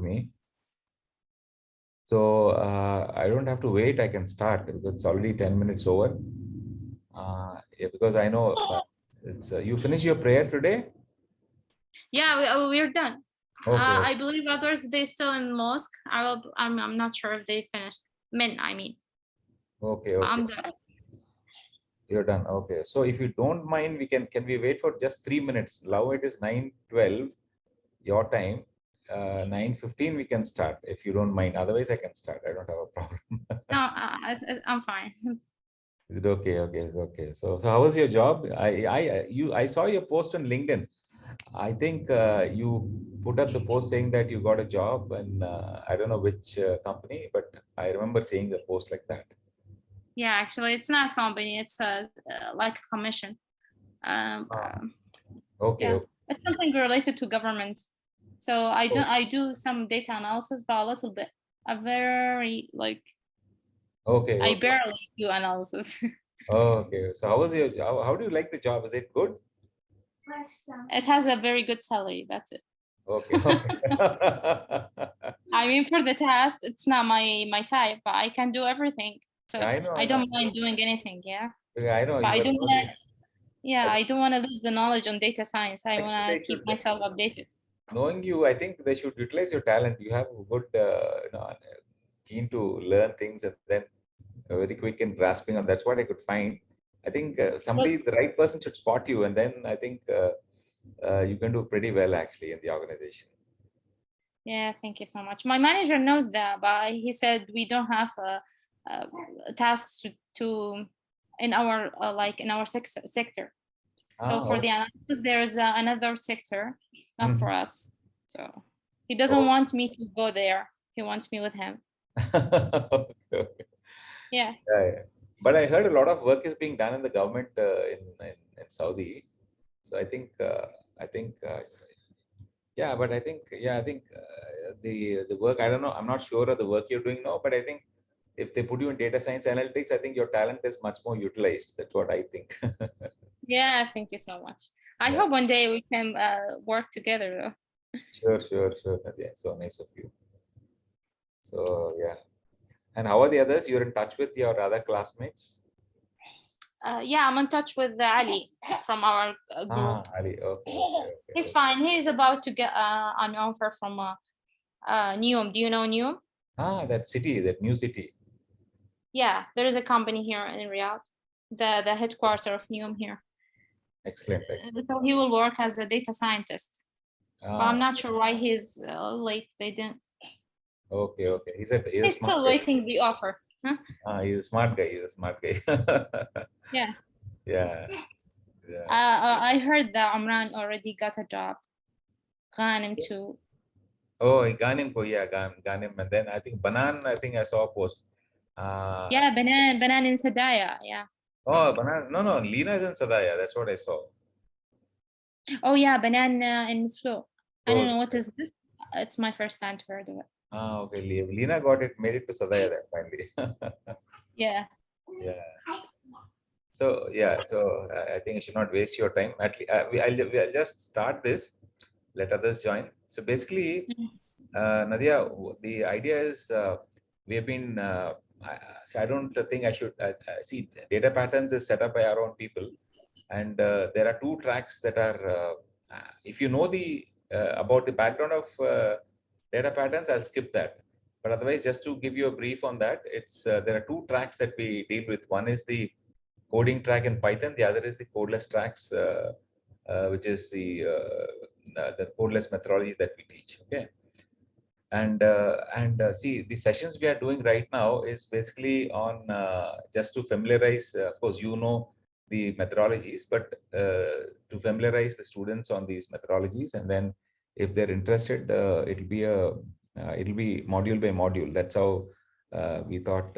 me. So I don't have to wait. I can start because it's already 10 minutes over. Yeah, because I know it's you finish your prayer today. Yeah, we're done. Okay. I believe others they still in mosque. I'm not sure if they finished. Men, I mean. Okay. Okay. I'm done. You're done. Okay. So if you don't mind, can we wait for just 3 minutes? Now it is 9:12 your time. 9:15 we can start if you don't mind. Otherwise I can start. I don't have a problem. No, I'm fine. Is it okay? Okay. Okay. So how was your job? I saw your post on LinkedIn. I think you put up the post saying that you got a job, and I don't know which company, but I remember seeing the post like that. Yeah, actually, it's not a company. It's like a commission. Okay. Yeah, Okay. it's something related to government. So I do some data analysis, but a little bit. A very like. Okay. I Okay. barely do analysis. Okay. So how was your job? How do you like the job? Is it good? It has a very good salary. That's it. Okay. Okay. I mean, for the task, it's not my type, but I can do everything. So I know. I don't mind doing anything. Yeah, I know but you I were don't want to. Yeah, I I don't want to lose the knowledge on data science. I think want they to keep should, myself updated. knowing you, I think they should utilize your talent. You have a good, keen to learn things and then very quick in grasping, and that's what I could find. I think Well, the right person should spot you, and then I think you can do pretty well actually in the organization. yeah, thank you so much. My manager knows that, but he said we don't have tasks to in our like in our sector. So for Okay. the analysis, there is another sector, not for Mhm. us. So he doesn't Oh. want me to go there. He wants me with him. Okay, okay. Yeah. Yeah, yeah. But I heard a lot of work is being done in the government in Saudi. So I think yeah, but I think the work, I don't know, I'm not sure of the work you're doing now, but I think if they put you in data science analytics, I think your talent is much more utilized. That's what I think. Yeah, thank you so much. I Yeah, hope one day we can work together though. sure. Yeah, so nice of you. So yeah. And how are the others? You're in touch with your other classmates? Yeah, I'm in touch with Ali from our group. Ali. He's fine. He's about to get an offer from Neom. Do you know Neom? That city, that new city. Yeah, there is a company here in Riyadh, the headquarter of Neom here. Excellent, excellent. So he will work as a data scientist. But I'm Ah, not sure why he's late. They didn't. okay. He's a He's smart still guy. waiting the offer. Huh? He's a smart guy. He's a smart guy. Yeah. Yeah, yeah. I heard that Amran already got a job. Ghanem too. Oh, Ganim ko, yeah, Ganim. And then I think Banan, I think I saw a post. Uh, Yeah, Banan in Sadaya. Yeah. oh, Banan. No, Lena is in Sadaya. That's what I saw. Oh yeah, Banan in Flow. I don't Those. know what is this. It's my first time to heard of it. Okay. Lena got it, made it to Sadaya then finally. Yeah. Yeah. So yeah, so I think I should not waste your time. At least I'll just start this. Let others join. So basically, Nadia, the idea is we have been. So I don't think I should see data patterns is set up by our own people, and there are two tracks that are. If you know the about the background of data patterns, I'll skip that. But otherwise, just to give you a brief on that, it's there are two tracks that we deal with. One is the coding track in Python. The other is the codeless tracks, which is the codeless methodology that we teach. Okay, and see, the sessions we are doing right now is basically on just to familiarize. Of course, you know the methodologies, but to familiarize the students on these methodologies, and then if they're interested, it'll be module by module. That's how we thought.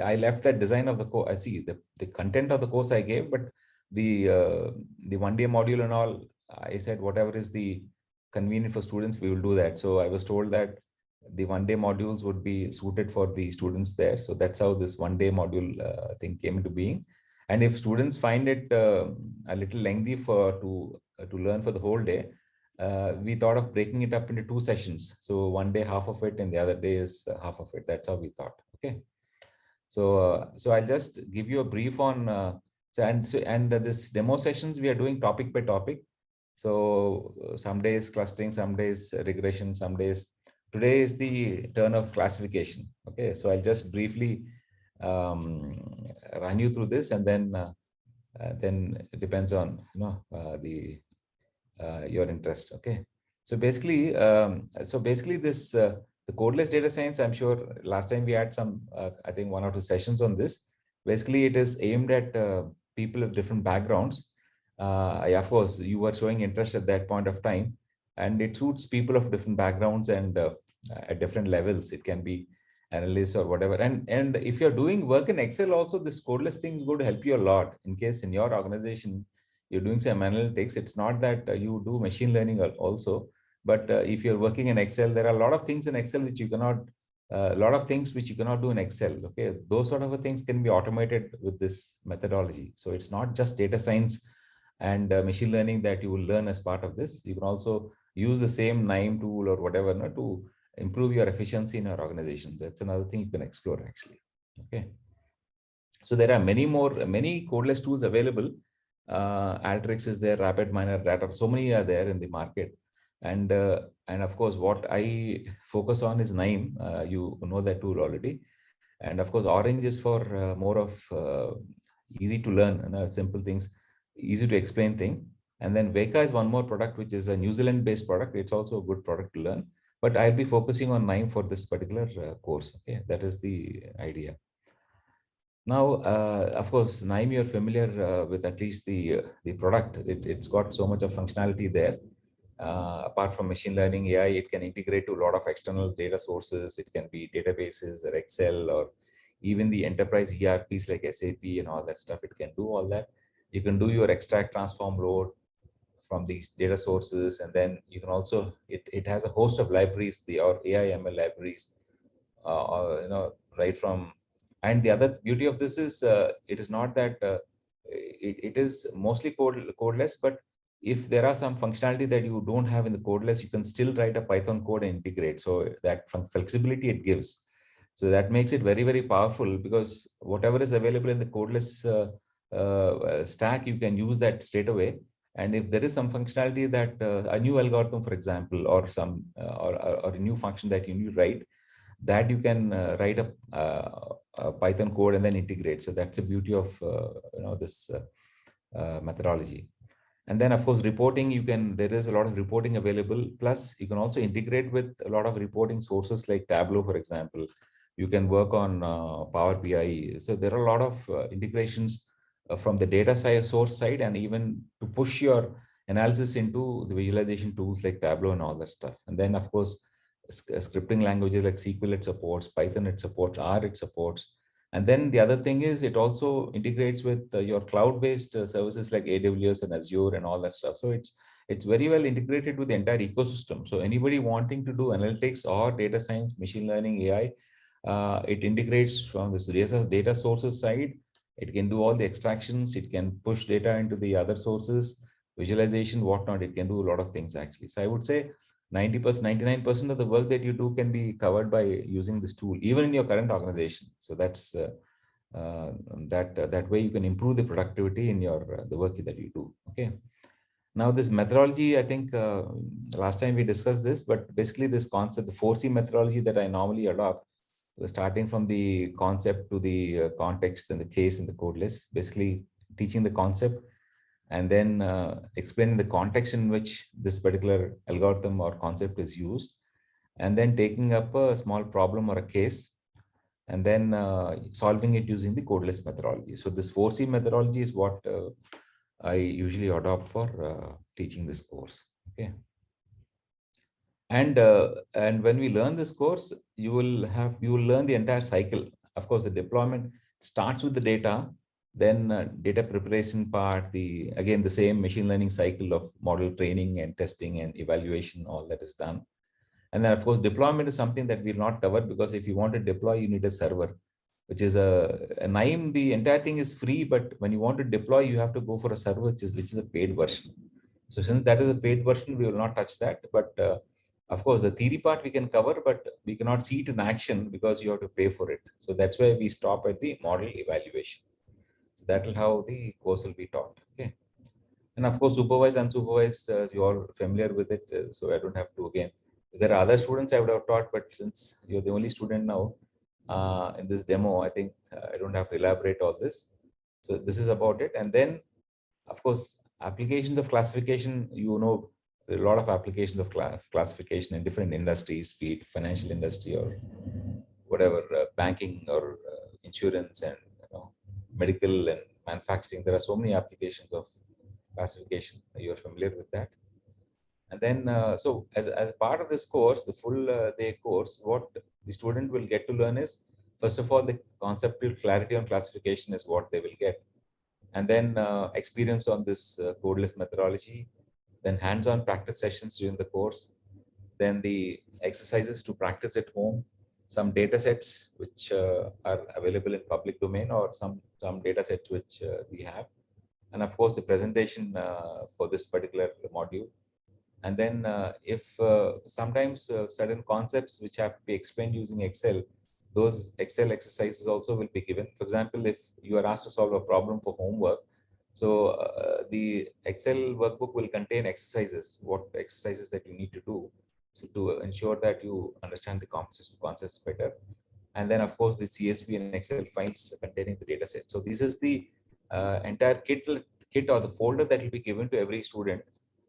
I left that design of the course. I see the content of the course I gave, but the 1 day module and all, I said whatever is the convenient for students, we will do that. So I was told that the 1 day modules would be suited for the students there. So that's how this 1 day module thing came into being. And if students find it a little lengthy to learn for the whole day, we thought of breaking it up into 2 sessions. So one day half of it and the other day is half of it. That's how we thought. Okay. So I'll just give you a brief on this demo sessions we are doing topic by topic. So some days clustering, some days regression, some days. Today is the turn of classification. Okay, so I'll just briefly run you through this, and then it depends on the your interest. Okay, so basically this the codeless data science, I'm sure last time we had some I think 1 or 2 sessions on this. Basically it is aimed at people of different backgrounds. Of course you were showing interest at that point of time, and it suits people of different backgrounds and at different levels. It can be analysts or whatever, and if you're doing work in Excel also, this codeless thing is going to help you a lot in case in your organization you're doing some analytics. It's not that you do machine learning also, but if you're working in Excel, there are a lot of things in Excel which you cannot, a lot of things which you cannot do in Excel. Okay, those sort of things can be automated with this methodology. So it's not just data science and machine learning that you will learn as part of this. You can also use the same NIME tool or whatever to improve your efficiency in your organization. That's another thing you can explore actually. Okay. So there are many codeless tools available. Alteryx is there, RapidMiner, Data. So many are there in the market, and of course, what I focus on is NIME. You know that tool already, and of course, Orange is for more of easy to learn, simple things, easy to explain thing. And then Veka is one more product, which is a New Zealand-based product. It's also a good product to learn. But I'll be focusing on NIME for this particular course. Okay, that is the idea. Now, of course, NIME, you're familiar with at least the product. It's got so much of functionality there. Apart from machine learning AI, it can integrate to a lot of external data sources. It can be databases or Excel or even the enterprise ERPs like SAP and all that stuff. It can do all that. You can do your extract, transform, load from these data sources, and then you can also it has a host of libraries, or AI ML libraries, right from. And the other beauty of this is it is not that it is mostly codeless, but if there are some functionality that you don't have in the codeless, you can still write a Python code and integrate. So that flexibility it gives. So that makes it very, very powerful, because whatever is available in the codeless stack, you can use that straight away. And if there is some functionality that a new algorithm, for example, or some or a new function that you need to write, that you can write a Python code and then integrate. So that's the beauty of this methodology. And then of course reporting, there is a lot of reporting available. Plus you can also integrate with a lot of reporting sources like Tableau, for example. You can work on Power BI. So there are a lot of integrations from the data source side, and even to push your analysis into the visualization tools like Tableau and all that stuff. And then of course scripting languages like SQL it supports, Python it supports, R it supports. And then the other thing is it also integrates with your cloud-based services like AWS and Azure and all that stuff. So it's very well integrated with the entire ecosystem. So anybody wanting to do analytics or data science, machine learning, AI, it integrates from this data sources side. It can do all the extractions. It can push data into the other sources, visualization, whatnot. It can do a lot of things actually. So I would say 90%, 99% of the work that you do can be covered by using this tool, even in your current organization. So that's that way you can improve the productivity in your the work that you do. Okay. Now this methodology, I think last time we discussed this, but basically this concept, the 4C methodology that I normally adopt, starting from the concept to the context and the case and the codeless, basically teaching the concept and then explaining the context in which this particular algorithm or concept is used, and then taking up a small problem or a case, and then solving it using the codeless methodology. So this 4C methodology is what I usually adopt for teaching this course. Okay. And when we learn this course, you will learn the entire cycle. Of course, the deployment starts with the data, then data preparation part, again the same machine learning cycle of model training and testing and evaluation, all that is done. And then of course deployment is something that we'll not cover, because if you want to deploy, you need a server, which is a NIME. The entire thing is free, but when you want to deploy, you have to go for a server which is a paid version. So since that is a paid version, we will not touch that. But of course, the theory part we can cover, but we cannot see it in action because you have to pay for it. So that's why we stop at the model evaluation. So that will how the course will be taught. Okay. And of course, supervised, unsupervised, you are familiar with it. So I don't have to again. If there are other students I would have taught, but since you're the only student now in this demo, I think I don't have to elaborate all this. So this is about it. And then, of course, applications of classification, there are a lot of applications of classification in different industries, be it financial industry or whatever, banking or insurance and medical and manufacturing. There are so many applications of classification. You're familiar with that. And then, so as part of this course, the full day course, what the student will get to learn is, first of all, the conceptual clarity on classification is what they will get. And then experience on this codeless methodology, then hands-on practice sessions during the course, then the exercises to practice at home, some data sets which are available in public domain, or some data sets which we have, and of course the presentation for this particular module. And then if sometimes certain concepts which have to be explained using Excel, those Excel exercises also will be given. For example, if you are asked to solve a problem for homework, so the Excel workbook will contain exercises, what exercises that you need to do, so to ensure that you understand the concepts better. And then of course the CSV and Excel files containing the data set. So this is the entire kit or the folder that will be given to every student,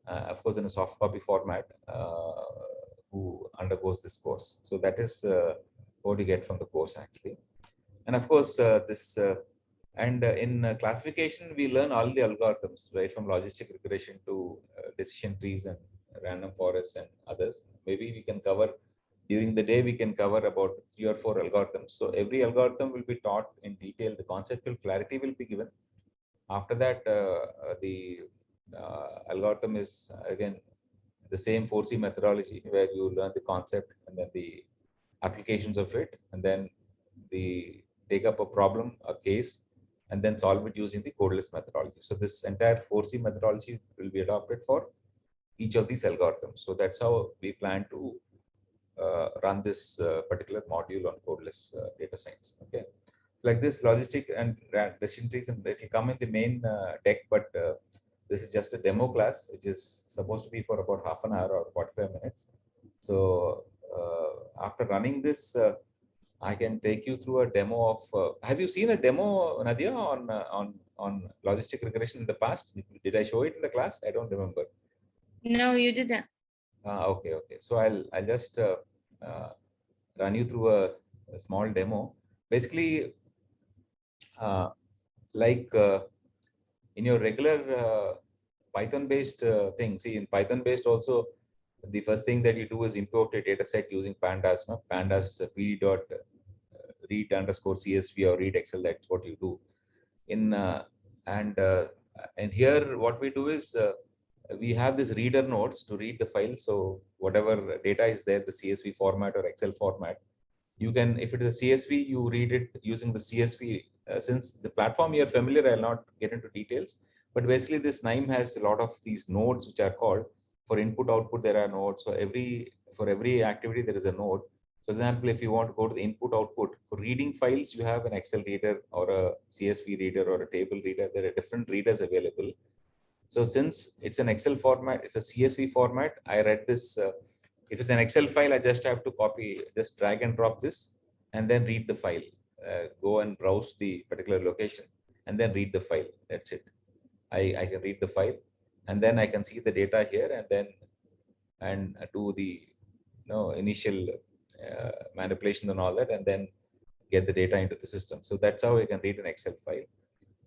of course in a soft copy format, who undergoes this course. So that is what you get from the course actually. And of course in classification, we learn all the algorithms, right, from logistic regression to decision trees and random forests and others. Maybe we can cover, during the day, we can cover about 3 or 4 algorithms. So every algorithm will be taught in detail. The conceptual clarity will be given. After that, the algorithm is again the same 4C methodology, where you learn the concept and then the applications of it, and then the take up a problem, a case, and then solve it using the codeless methodology. So this entire 4C methodology will be adopted for each of these algorithms. So that's how we plan to run this particular module on codeless data science. Okay, like this logistic and decision trees, and it will come in the main deck, but this is just a demo class, which is supposed to be for about half an hour or 45 minutes. So after running this, I can take you through a demo of. Have you seen a demo, Nadia, on logistic regression in the past? Did I show it in the class? I don't remember. No, you didn't. Okay. So I'll just run you through a small demo. Basically, like in your regular Python-based thing. See, in Python-based also, the first thing that you do is import a data set using pandas. No? Pandas pd dot read underscore CSV or read Excel. That's what you do. And here what we do is we have this reader nodes to read the file. So whatever data is there, the CSV format or Excel format, you can, if it is a CSV, you read it using the CSV. Since the platform you're familiar, I'll not get into details, but basically this NIME has a lot of these nodes which are called, for input output there are nodes. So for every activity there is a node. For example, if you want to go to the input output, for reading files, you have an Excel reader or a CSV reader or a table reader. There are different readers available. So since it's an Excel format, it's a CSV format, I read this. If it's an Excel file, I just have to copy, just drag and drop this, and then read the file. Go and browse the particular location, and then read the file. That's it. I can read the file, and then I can see the data here, and do the initial manipulation and all that, and then get the data into the system. So that's how I can read an Excel file.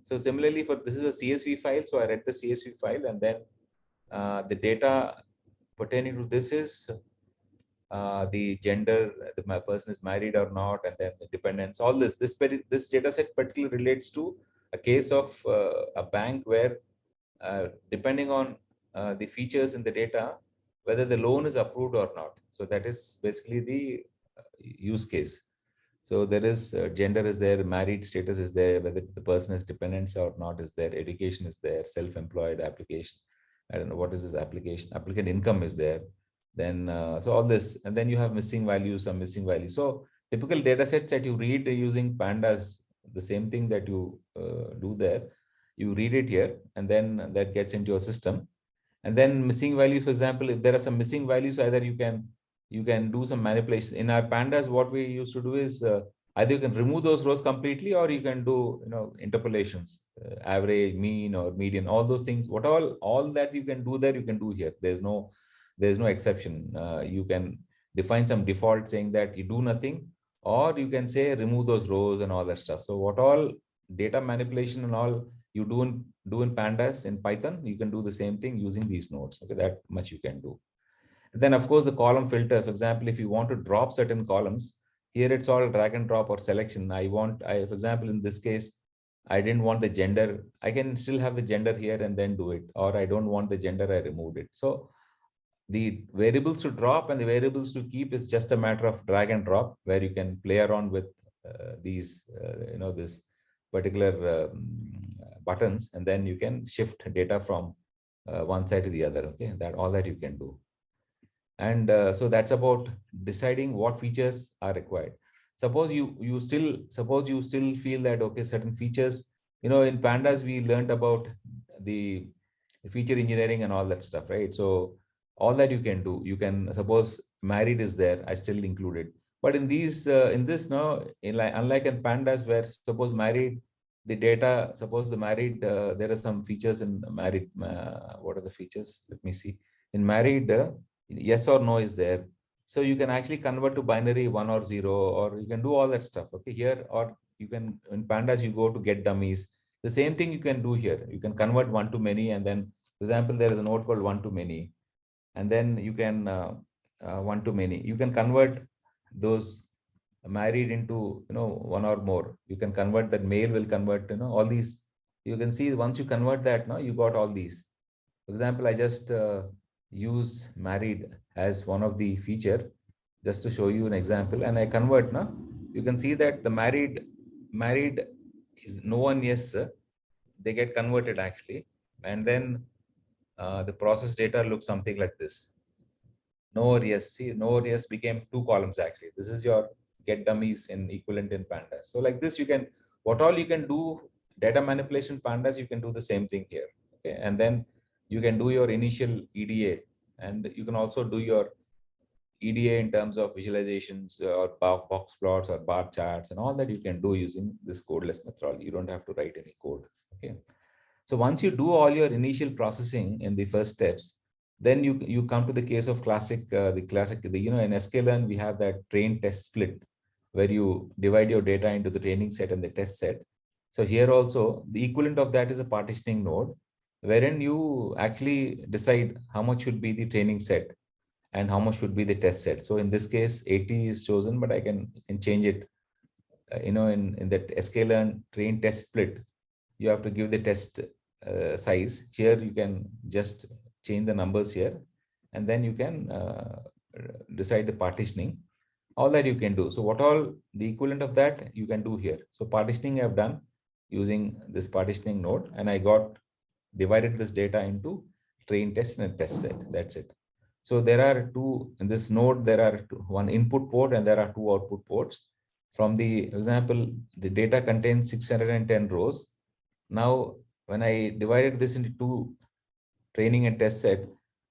So similarly, for this is a CSV file, so I read the CSV file, and then the data pertaining to this is the gender, the person is married or not, and then the dependents. All this data set particularly relates to a case of a bank where, depending on the features in the data, whether the loan is approved or not. So that is basically the use case. So there is gender is there, married status is there, whether the person is dependents or not is there, education is there, self-employed application. I don't know what is this application. Applicant income is there. Then so all this, and then you have missing values, some missing values. So typical data sets that you read using pandas, the same thing that you do there, you read it here, and then that gets into your system. And then missing value, for example, if there are some missing values, either you can do some manipulation. In our pandas, what we used to do is either you can remove those rows completely, or you can do interpolations, average, mean, or median, all those things. What all that you can do there, you can do here. There's no exception. You can define some default saying that you do nothing, or you can say remove those rows and all that stuff. So what all data manipulation and all you do in pandas in Python, you can do the same thing using these nodes. Okay, that much you can do. And then of course the column filter, for example, if you want to drop certain columns, here it's all drag and drop or selection. For example, in this case, I didn't want the gender. I can still have the gender here and then do it, or I don't want the gender, I removed it. So the variables to drop and the variables to keep is just a matter of drag and drop, where you can play around with these, this particular buttons, and then you can shift data from one side to the other. Okay, that all that you can do. And so that's about deciding what features are required. Suppose you still feel that, okay, certain features, in pandas we learned about the feature engineering and all that stuff, right? So all that you can do, you can, suppose married is there, I still include it. But in these in this now, unlike in pandas, where suppose married, the data, suppose the married, there are some features in married. What are the features? Let me see. In married, yes or no is there. So you can actually convert to binary 1 or 0, or you can do all that stuff. Okay, here, or you can, in pandas, you go to get dummies. The same thing you can do here. You can convert one to many, and then, for example, there is a node called one to many, and then you can one to many. You can convert those married into one or more. You can convert that, male will convert all these. You can see once you convert that, now you got all these. For example, I just use married as one of the feature just to show you an example, and I convert now. You can see that the married is no one, yes, they get converted actually, and then the process data looks something like this. No or yes. See, no or yes became 2 columns actually. This is your get dummies in equivalent in pandas. So like this, you can, what all you can do, data manipulation pandas, you can do the same thing here. Okay, and then you can do your initial EDA, and you can also do your EDA in terms of visualizations or box plots or bar charts, and all that you can do using this codeless methodology. You don't have to write any code. Okay. So once you do all your initial processing in the first steps, then you come to the case of classic, in sklearn, we have that train test split, where you divide your data into the training set and the test set. So here also, the equivalent of that is a partitioning node, wherein you actually decide how much should be the training set and how much should be the test set. So in this case, 80 is chosen, but I can change it. In that sklearn train test split, you have to give the test size. Here you can just change the numbers here, and then you can decide the partitioning. All that you can do. So what all the equivalent of that you can do here. So partitioning I've done using this partitioning node, and I got divided this data into train test and test set. That's it. So there are two in this node. There are one input port and there are 2 output ports. From the example, the data contains 610 rows. Now, when I divided this into 2 training and test set,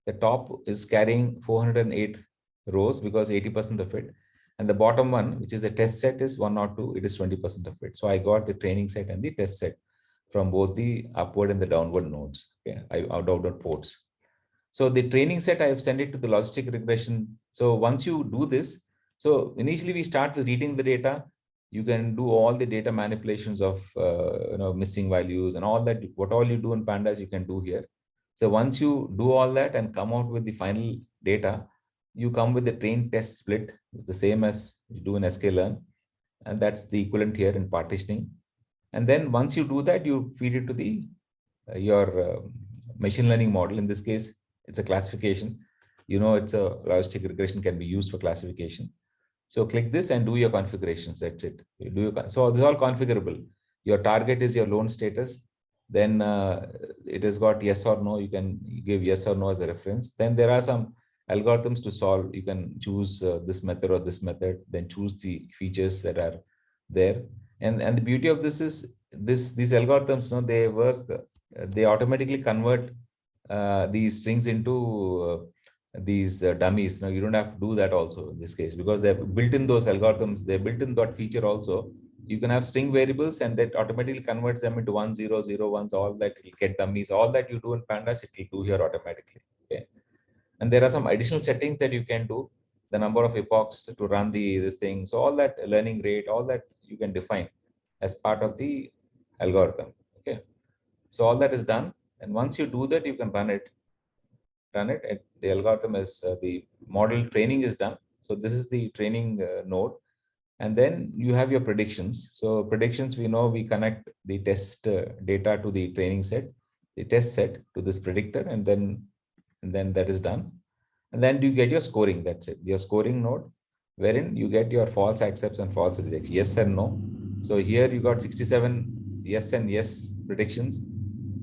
the top is carrying 408 rows because 80% of it. And the bottom one, which is the test set, is 102. It is 20% of it. So I got the training set and the test set from both the upward and the downward nodes. Okay, downward ports. So the training set, I have sent it to the logistic regression. So once you do this, so initially we start with reading the data. You can do all the data manipulations of missing values and all that. What all you do in pandas, you can do here. So once you do all that and come out with the final data, you come with the train test split, the same as you do in sklearn, and that's the equivalent here in partitioning. And then once you do that, you feed it to the your machine learning model. In this case, it's a classification. It's a logistic regression can be used for classification. So click this and do your configurations. That's it. So this is all configurable. Your target is your loan status. Then it has got yes or no. You can give yes or no as a reference. Then there are some algorithms to solve. You can choose this method or this method, then choose the features that are there. And the beauty of this is these algorithms, they work, they automatically convert these strings into these dummies. Now you don't have to do that also in this case, because they're built in those algorithms, they're built in that feature also. You can have string variables and that automatically converts them into 1, 0, 0, 1s, all that will get dummies. All that you do in pandas, it will do here automatically. Okay. And there are some additional settings that you can do, the number of epochs to run this thing. So all that, learning rate, all that you can define as part of the algorithm. Okay. So all that is done. And once you do that, you can run it. And the algorithm is, the model training is done. So this is the training node. And then you have your predictions. So predictions, we know we connect the test data to the training set, the test set to this predictor, and then that is done. And then you get your scoring. That's it. Your scoring node, wherein you get your false accepts and false rejects, yes and no. So here you got 67 yes and yes predictions.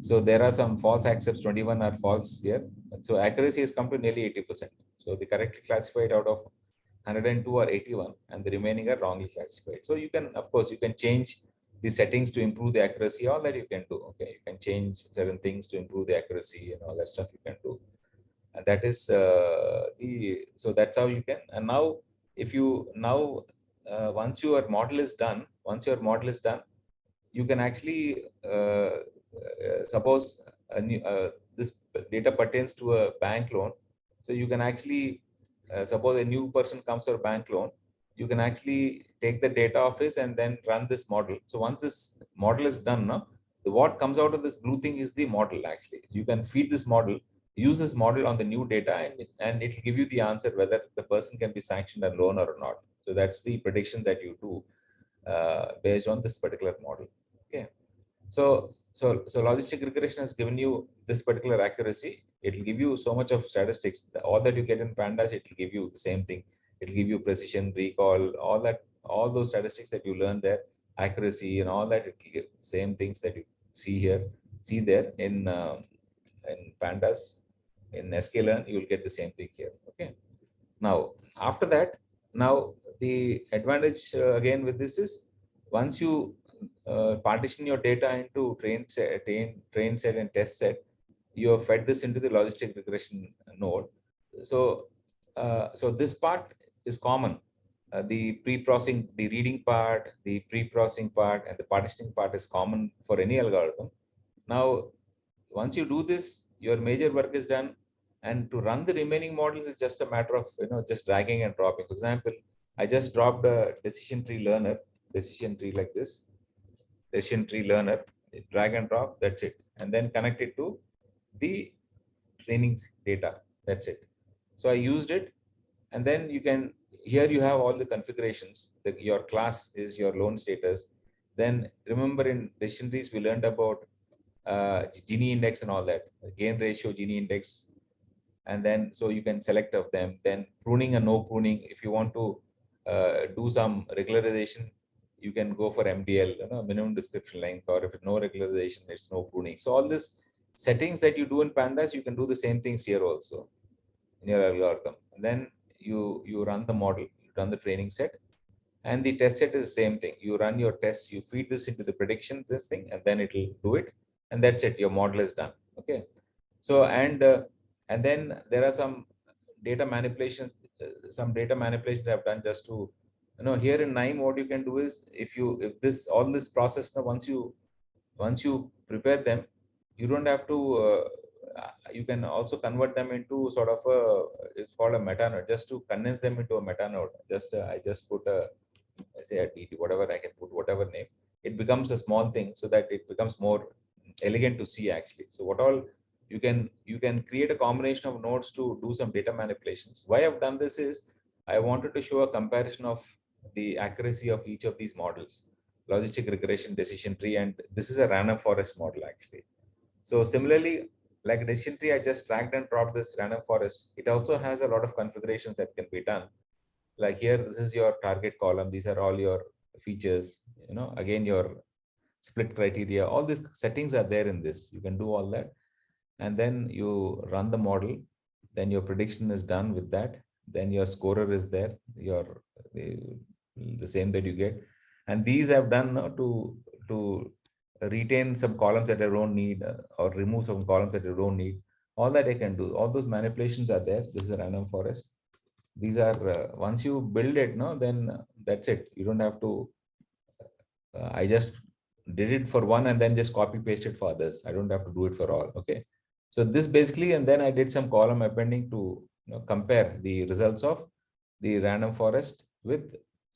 So there are some false accepts, 21 are false here. So accuracy has come to nearly 80%. So they correctly classified out of 102 or 81, and the remaining are wrongly classified. So you can, of course, you can change the settings to improve the accuracy. All that you can do. Okay, you can change certain things to improve the accuracy and all that stuff you can do. And that is so that's how you can. And now, if you now once your model is done, you can actually suppose this data pertains to a bank loan. So you can actually suppose a new person comes for a bank loan, you can actually take the data of his and then run this model. So once this model is done, now what comes out of this blue thing is the model. Actually, you can feed this model, use this model on the new data, and it will give you the answer whether the person can be sanctioned a loan or not. So that's the prediction that you do based on this particular model. Okay. So logistic regression has given you this particular accuracy. It will give you so much of statistics. All that you get in pandas, it will give you the same thing. It will give you precision, recall, all that, all those statistics that you learn there, accuracy and all that. It will give same things that you see here, see there in pandas. In sklearn, you will get the same thing here. Okay. Now after that, now the advantage again with this is, once you partition your data into train set and test set, you have fed this into the logistic regression node. So so this part is common. The pre-processing, the reading part, the pre-processing part, and the partitioning part is common for any algorithm. Now once you do this, your major work is done. And to run the remaining models is just a matter of just dragging and dropping. For example, I just dropped a decision tree like this, decision tree learner, drag and drop, that's it. And then connect it to the training data, that's it. So I used it, and then you can, here you have all the configurations. Your class is your loan status. Then remember, in decision trees we learned about Gini index and all that, gain ratio, Gini index, and then so you can select of them. Then pruning and no pruning. If you want to do some regularization, you can go for MDL, minimum description length, or if it's no regularization, it's no pruning. So all this settings that you do in pandas, you can do the same things here also in your algorithm. And then you run the model, you run the training set, and the test set is the same thing. You run your tests, you feed this into the prediction, this thing, and then it will do it, and that's it. Your model is done. Okay. So and then there are some data manipulations. Some data manipulations I've done just to, here in NIME, what you can do is, if this all this process, now once you prepare them, you don't have to. You can also convert them into sort of it's called a meta node, just to condense them into a meta node. I just put say a TT, whatever I can put, whatever name. It becomes a small thing so that it becomes more elegant to see actually. So what all you can create a combination of nodes to do some data manipulations. Why I've done this is, I wanted to show a comparison of the accuracy of each of these models, logistic regression, decision tree, and this is a random forest model actually. So similarly, like a decision tree, I just dragged and dropped this random forest. It also has a lot of configurations that can be done. Like here, this is your target column. These are all your features. Again, your split criteria, all these settings are there in this. You can do all that. And then you run the model. Then your prediction is done with that. Then your scorer is there, the same that you get. And these I've done to retain some columns that I don't need, or remove some columns that I don't need. All that I can do. All those manipulations are there. This is a random forest. These are once you build it, no, then that's it. You don't have to. I just did it for one and then just copy paste it for others. I don't have to do it for all. Okay. So this basically, and then I did some column appending to compare the results of the random forest with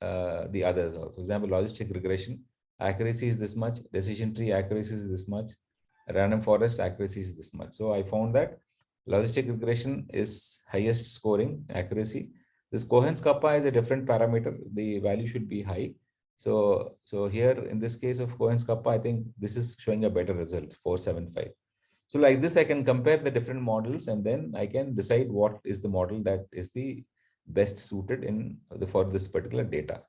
the others also. For example, logistic regression accuracy is this much, decision tree accuracy is this much, random forest accuracy is this much. So I found that logistic regression is highest scoring accuracy. This Cohen's kappa is a different parameter. The value should be high. So here in this case of Cohen's kappa, I think this is showing a better result, 475. So like this, I can compare the different models and then I can decide what is the model that is the best suited for this particular data.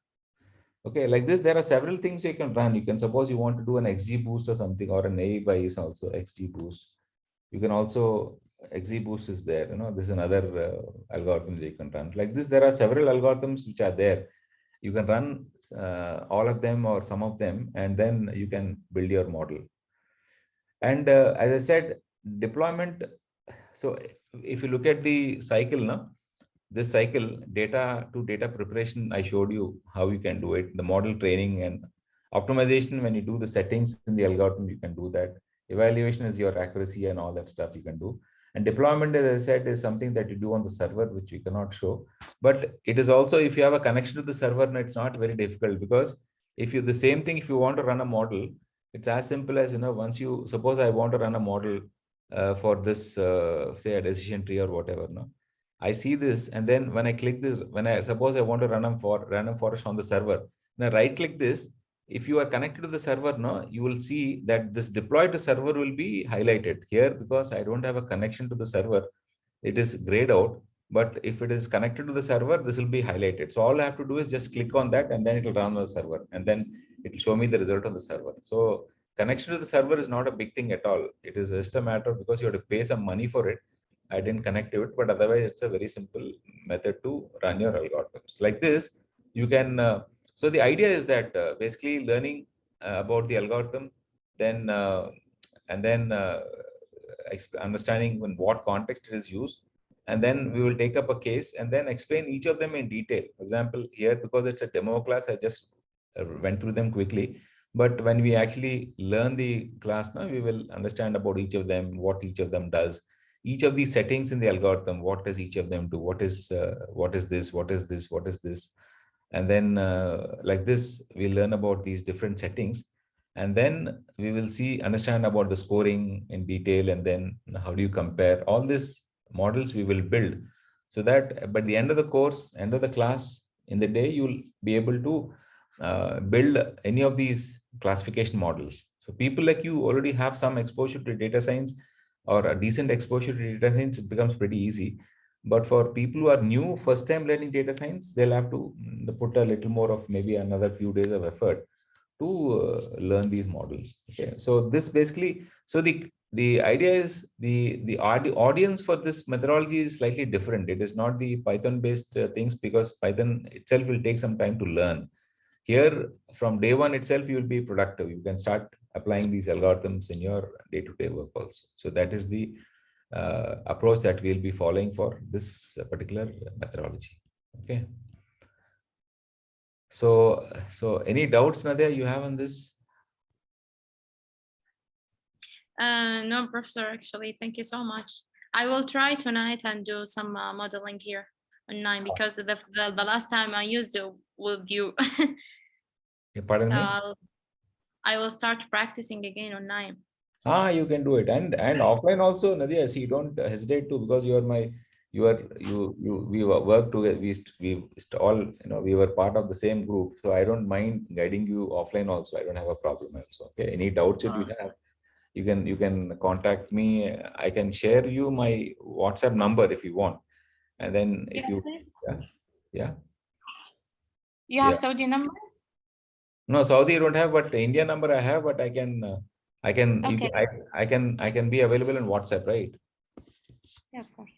Okay, like this, there are several things you can run. You can suppose you want to do an XGBoost or something, or an ABIS also XGBoost. You can also XGBoost is there. This is another algorithm that you can run. Like this, there are several algorithms which are there. You can run all of them or some of them, and then you can build your model. And as I said, deployment. So if you look at the cycle now, this cycle, data to data preparation, I showed you how you can do it. The model training and optimization, when you do the settings in the algorithm, you can do that. Evaluation is your accuracy and all that stuff you can do. And deployment, as I said, is something that you do on the server, which we cannot show. But it is also, if you have a connection to the server, it's not very difficult, because if you, the same thing, if you want to run a model, it's as simple as, once you, suppose I want to run a model for this, say a decision tree or whatever, no? I see this, and then when I click this, when I suppose I want to run random forest on the server, now right click this. If you are connected to the server, no, you will see that this deployed to server will be highlighted here, because I don't have a connection to the server. It is grayed out, but if it is connected to the server, this will be highlighted. So all I have to do is just click on that, and then it will run on the server, and then it will show me the result on the server. So connection to the server is not a big thing at all. It is just a matter, because you have to pay some money for it. I didn't connect to it, but otherwise it's a very simple method to run your algorithms. Like this, you can, so the idea is that basically learning about the algorithm, then and then understanding in what context it is used, and then we will take up a case and then explain each of them in detail. For example, here, because it's a demo class, I just went through them quickly. But when we actually learn the class now, we will understand about each of them, what each of them does, each of these settings in the algorithm, what does each of them do, what is this, what is this, what is this. And then like this, we learn about these different settings, and then we will understand about the scoring in detail, and then how do you compare all these models we will build, so that by the end of the course, end of the class, in the day, you'll be able to build any of these classification models. So people like you already have some exposure to data science, or a decent exposure to data science, it becomes pretty easy. But for people who are new, first time learning data science, they'll have to put a little more of maybe another few days of effort to learn these models. Okay, so this basically, so the idea is the audience for this methodology is slightly different. It is not the Python based things, because Python itself will take some time to learn. Here, from day one itself, you will be productive. You can start applying these algorithms in your day-to-day work also. So that is the approach that we'll be following for this particular methodology. Okay. So any doubts, Nadia, you have on this? No, Professor, actually, thank you so much. I will try tonight and do some modeling here online, because the last time I used it with you. Pardon me? I will start practicing again online. You can do it, and offline also, Nadia. See, don't hesitate to, because you are my, we work together. We all, we were part of the same group, so I don't mind guiding you offline also. I don't have a problem also. Okay, any doubts that you have, you can contact me. I can share you my WhatsApp number if you want, and then if you, please. yeah. You have Saudi number? No, Saudi you don't have, but India number I have, but I can, Okay. I can be available in WhatsApp, right? Yeah, of course.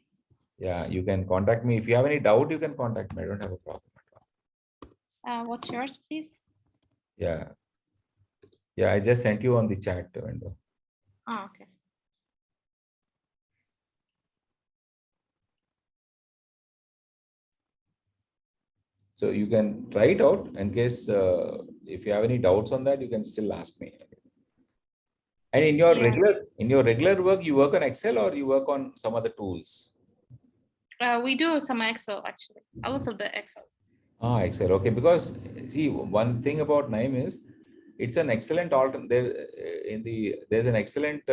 Yeah, you can contact me. If you have any doubt, you can contact me. I don't have a problem at all. What's yours, please? Yeah. Yeah, I just sent you on the chat window. Oh, okay. So you can try it out in case if you have any doubts on that, you can still ask me. And Yeah. in your regular work, you work on Excel or you work on some other tools? We do some Excel actually, a little bit Excel. Ah, Excel. Okay, because see, one thing about NIME is it's an excellent alternate. There's an excellent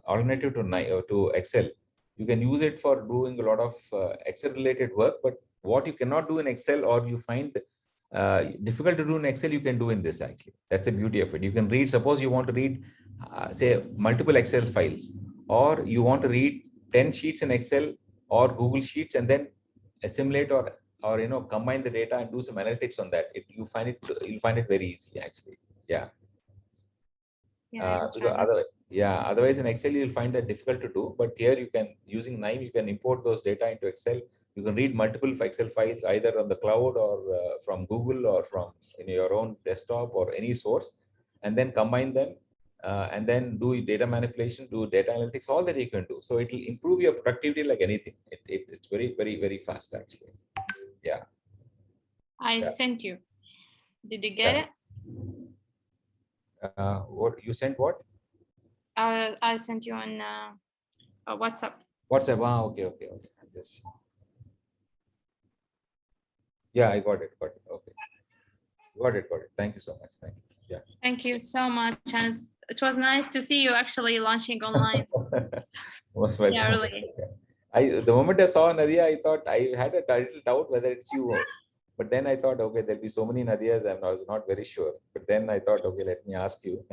alternative to to Excel. You can use it for doing a lot of Excel related work, but what you cannot do in Excel or you find difficult to do in Excel, you can do in this actually. That's the beauty of it. You can read. Suppose you want to read, say, multiple Excel files, or you want to read 10 sheets in Excel or Google Sheets, and then assimilate or combine the data and do some analytics on that. You'll find it very easy actually. Yeah. Yeah, I will try Because that. otherwise in Excel you'll find that difficult to do. But here you can, using NIME, you can import those data into Excel. You can read multiple Excel files either on the cloud or from Google or from your own desktop or any source, and then combine them and then do data manipulation, do data analytics, all that you can do. So it will improve your productivity like anything. It's very, very, very fast actually. Yeah. I Yeah. sent you. Did you Yeah. get it? What you sent? What? I sent you on WhatsApp. WhatsApp. Okay. Just, yeah, I got it. Okay. Got it. Thank you so much. Thank you. Yeah. Thank you so much. And it was nice to see you actually launching online. Most welcome. Yeah, really. The moment I saw Nadia, I thought I had a little doubt whether it's you. But then I thought, okay, there'll be so many Nadias, I was not very sure. But then I thought, okay, let me ask you.